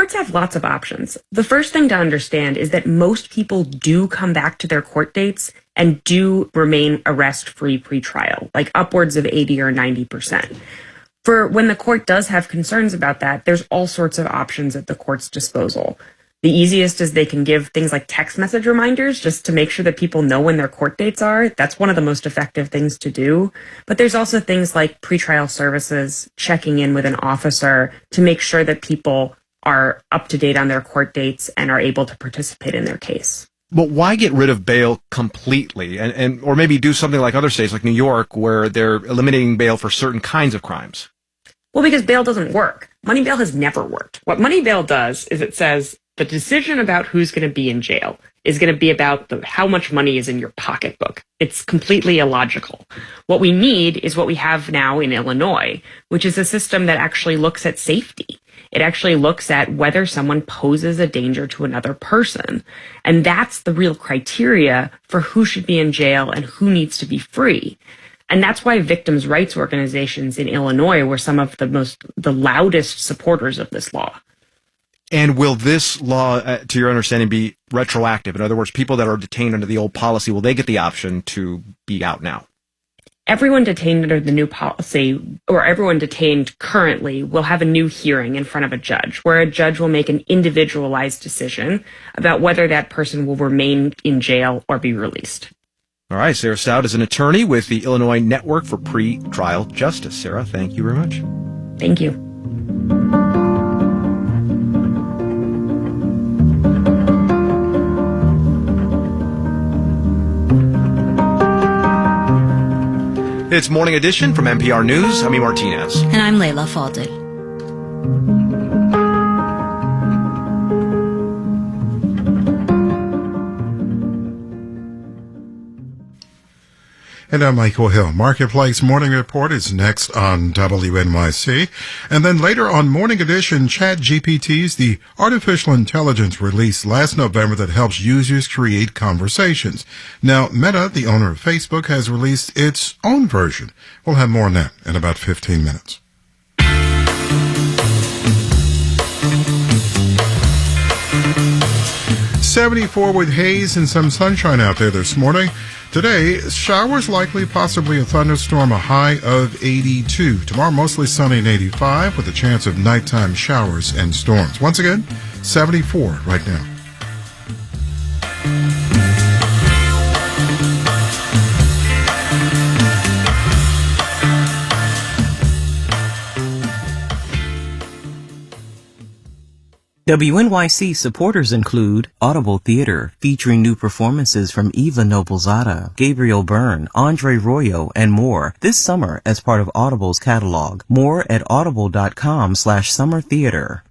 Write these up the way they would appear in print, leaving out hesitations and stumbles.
courts have lots of options. The first thing to understand is that most people do come back to their court dates and do remain arrest-free pre-trial, like upwards of 80 or 90%. For when the court does have concerns about that, there's all sorts of options at the court's disposal. The easiest is they can give things like text message reminders just to make sure that people know when their court dates are. That's one of the most effective things to do. But there's also things like pretrial services, checking in with an officer to make sure that people are up to date on their court dates and are able to participate in their case. But why get rid of bail completely and or maybe do something like other states like New York where they're eliminating bail for certain kinds of crimes? Well, because bail doesn't work. Money bail has never worked. What money bail does is it says the decision about who's going to be in jail is going to be about how much money is in your pocketbook. It's completely illogical. What we need is what we have now in Illinois, which is a system that actually looks at safety. It actually looks at whether someone poses a danger to another person. And that's the real criteria for who should be in jail and who needs to be free. And that's why victims' rights organizations in Illinois were some of the loudest supporters of this law. And will this law, to your understanding, be retroactive? In other words, people that are detained under the old policy, will they get the option to be out now? Everyone detained under the new policy, or everyone detained currently, will have a new hearing in front of a judge, where a judge will make an individualized decision about whether that person will remain in jail or be released. All right, Sarah Stout is an attorney with the Illinois Network for Pre-Trial Justice. Sarah, thank you very much. Thank you. It's Morning Edition from NPR News. I'm E. Martinez. And I'm Layla Fadel. And I'm Michael Hill. Marketplace Morning Report is next on WNYC. And then later on Morning Edition, ChatGPT, the artificial intelligence released last November that helps users create conversations. Now, Meta, the owner of Facebook, has released its own version. We'll have more on that in about 15 minutes. .74 with haze and some sunshine out there this morning. Today, showers likely, possibly a thunderstorm, a high of 82. Tomorrow, mostly sunny and 85 with a chance of nighttime showers and storms. Once again, 74 right now. WNYC supporters include Audible Theater, featuring new performances from Eva Noblezada, Gabriel Byrne, Andre Royo, and more this summer as part of Audible's catalog. More at audible.com/summertheater.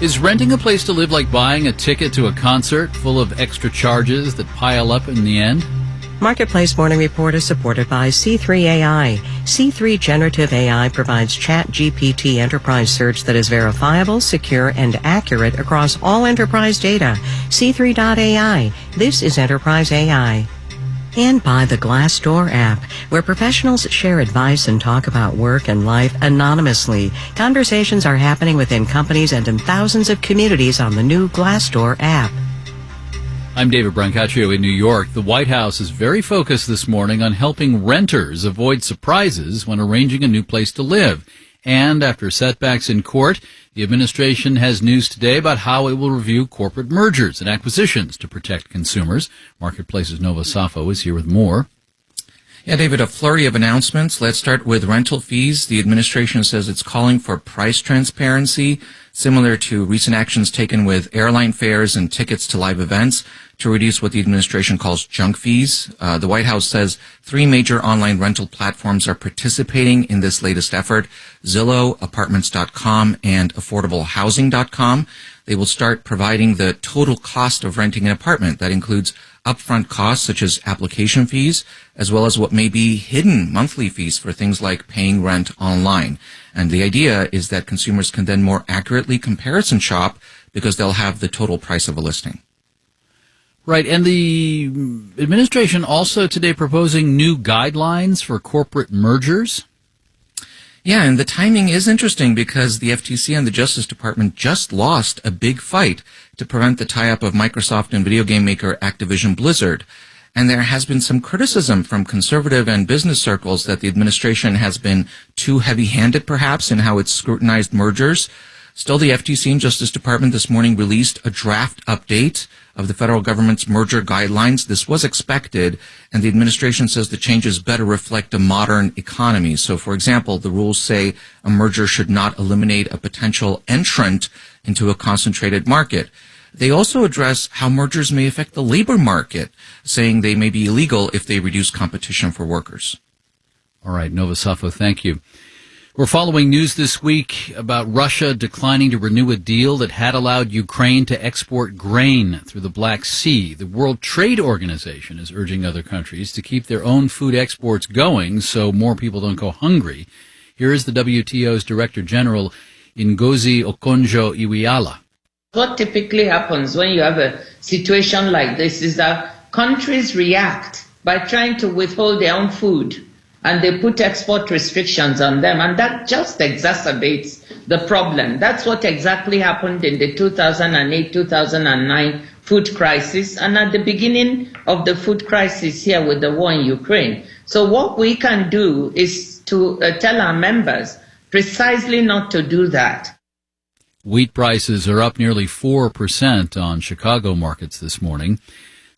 Is renting a place to live like buying a ticket to a concert full of extra charges that pile up in the end? Marketplace Morning Report is supported by C3 AI. C3 Generative AI provides ChatGPT enterprise search that is verifiable, secure, and accurate across all enterprise data. C3.ai. This is enterprise AI. And by the Glassdoor app, where professionals share advice and talk about work and life anonymously. Conversations are happening within companies and in thousands of communities on the new Glassdoor app. I'm David Brancaccio in New York. The White House is very focused this morning on helping renters avoid surprises when arranging a new place to live. And after setbacks in court, the administration has news today about how it will review corporate mergers and acquisitions to protect consumers. Marketplace's Nova Safo is here with more. Yeah, David, a flurry of announcements. Let's start with rental fees. The administration says it's calling for price transparency, similar to recent actions taken with airline fares and tickets to live events, to reduce what the administration calls junk fees. The White House says 3 major online rental platforms are participating in this latest effort: Zillow, Apartments.com, and AffordableHousing.com. They will start providing the total cost of renting an apartment. That includes upfront costs such as application fees, as well as what may be hidden monthly fees for things like paying rent online. And the idea is that consumers can then more accurately comparison shop because they'll have the total price of a listing. Right, and the administration also today proposing new guidelines for corporate mergers. Yeah, and the timing is interesting because the FTC and the Justice Department just lost a big fight to prevent the tie-up of Microsoft and video game maker Activision Blizzard. And there has been some criticism from conservative and business circles that the administration has been too heavy-handed, perhaps, in how it's scrutinized mergers. Still, the FTC and Justice Department this morning released a draft update of the federal government's merger guidelines. This was expected, and the administration says the changes better reflect a modern economy. So, for example, the rules say a merger should not eliminate a potential entrant into a concentrated market. They also address how mergers may affect the labor market, saying they may be illegal if they reduce competition for workers. All right, Nova Safo, thank you. We're following news this week about Russia declining to renew a deal that had allowed Ukraine to export grain through the Black Sea. The World Trade Organization is urging other countries to keep their own food exports going so more people don't go hungry. Here is the WTO's Director General, Ngozi Okonjo-Iweala. What typically happens when you have a situation like this is that countries react by trying to withhold their own food, and they put export restrictions on them, and that just exacerbates the problem. That's what exactly happened in the 2008-2009 food crisis, and at the beginning of the food crisis here with the war in Ukraine. So what we can do is to tell our members precisely not to do that. Wheat prices are up nearly 4% on Chicago markets this morning.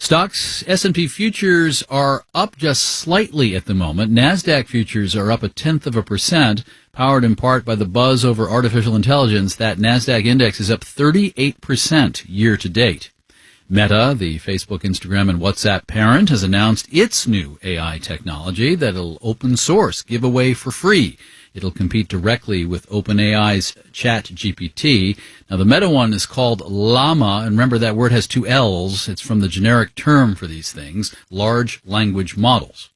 Stocks, S&P futures are up just slightly at the moment. NASDAQ futures are up 0.1%, powered in part by the buzz over artificial intelligence. That NASDAQ index is up 38% year to date. Meta, the Facebook, Instagram, and WhatsApp parent, has announced its new AI technology that it'll open source, give away for free. It'll compete directly with OpenAI's ChatGPT. Now, the Meta one is called Llama, and remember that word has two L's. It's from the generic term for these things, large language models.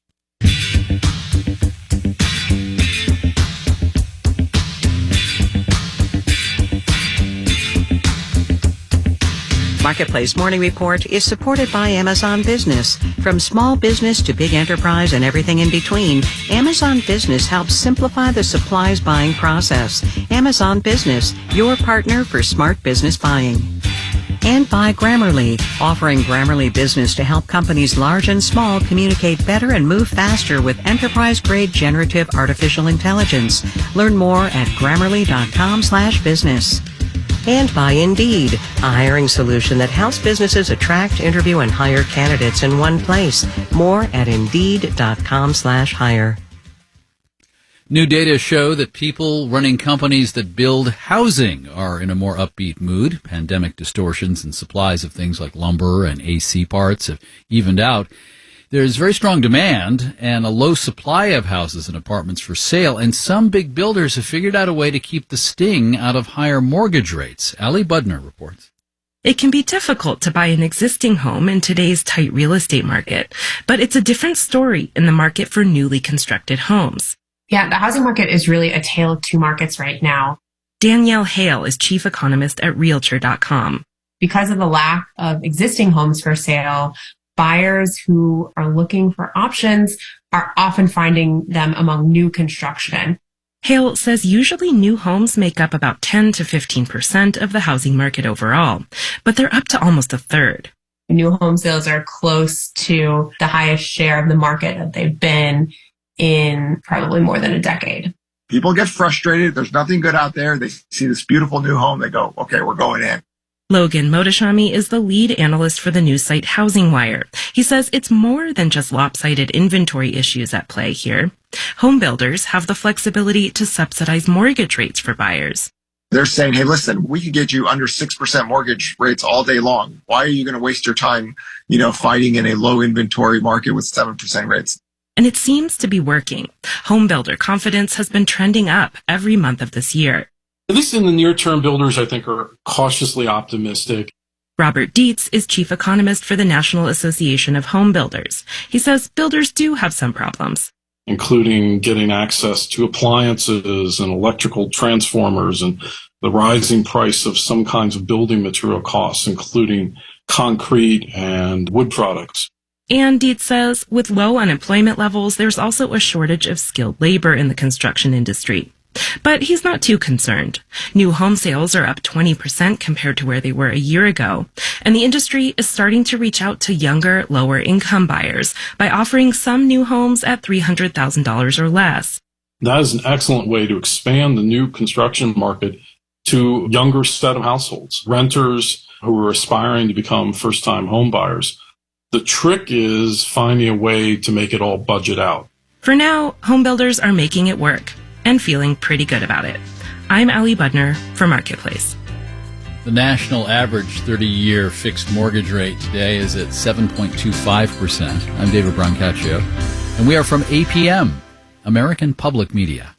Marketplace Morning Report is supported by Amazon Business. From small business to big enterprise and everything in between, Amazon Business helps simplify the supplies buying process. Amazon Business, your partner for smart business buying. And by Grammarly, offering Grammarly Business to help companies large and small communicate better and move faster with enterprise-grade generative artificial intelligence. Learn more at Grammarly.com/business. And by Indeed, a hiring solution that helps businesses attract, interview, and hire candidates in one place. More at Indeed.com/hire. New data show that people running companies that build housing are in a more upbeat mood. Pandemic distortions and supplies of things like lumber and AC parts have evened out. There's very strong demand and a low supply of houses and apartments for sale, and some big builders have figured out a way to keep the sting out of higher mortgage rates. Ali Budner reports. It can be difficult to buy an existing home in today's tight real estate market, but it's a different story in the market for newly constructed homes. Yeah, the housing market is really a tale of two markets right now. Danielle Hale is chief economist at Realtor.com. Because of the lack of existing homes for sale, buyers who are looking for options are often finding them among new construction. Hale says usually new homes make up about 10 to 15% of the housing market overall, but they're up to almost a third. New home sales are close to the highest share of the market that they've been in probably more than a decade. People get frustrated. There's nothing good out there. They see this beautiful new home. They go, okay, we're going in. Logan Motoshami is the lead analyst for the news site Housing Wire. He says it's more than just lopsided inventory issues at play here. Home builders have the flexibility to subsidize mortgage rates for buyers. They're saying, hey, listen, we can get you under 6% mortgage rates all day long. Why are you going to waste your time, fighting in a low inventory market with 7% rates? And it seems to be working. Home builder confidence has been trending up every month of this year. At least in the near term, builders, I think, are cautiously optimistic. Robert Dietz is chief economist for the National Association of Home Builders. He says builders do have some problems, including getting access to appliances and electrical transformers and the rising price of some kinds of building material costs, including concrete and wood products. And Dietz says with low unemployment levels, there's also a shortage of skilled labor in the construction industry. But he's not too concerned. New home sales are up 20% compared to where they were a year ago, and the industry is starting to reach out to younger, lower-income buyers by offering some new homes at $300,000 or less. That is an excellent way to expand the new construction market to a younger set of households, renters who are aspiring to become first-time home buyers. The trick is finding a way to make it all budget out. For now, home builders are making it work and feeling pretty good about it. I'm Ali Budner for Marketplace. The national average 30-year fixed mortgage rate today is at 7.25%. I'm David Brancaccio, and we are from APM, American Public Media.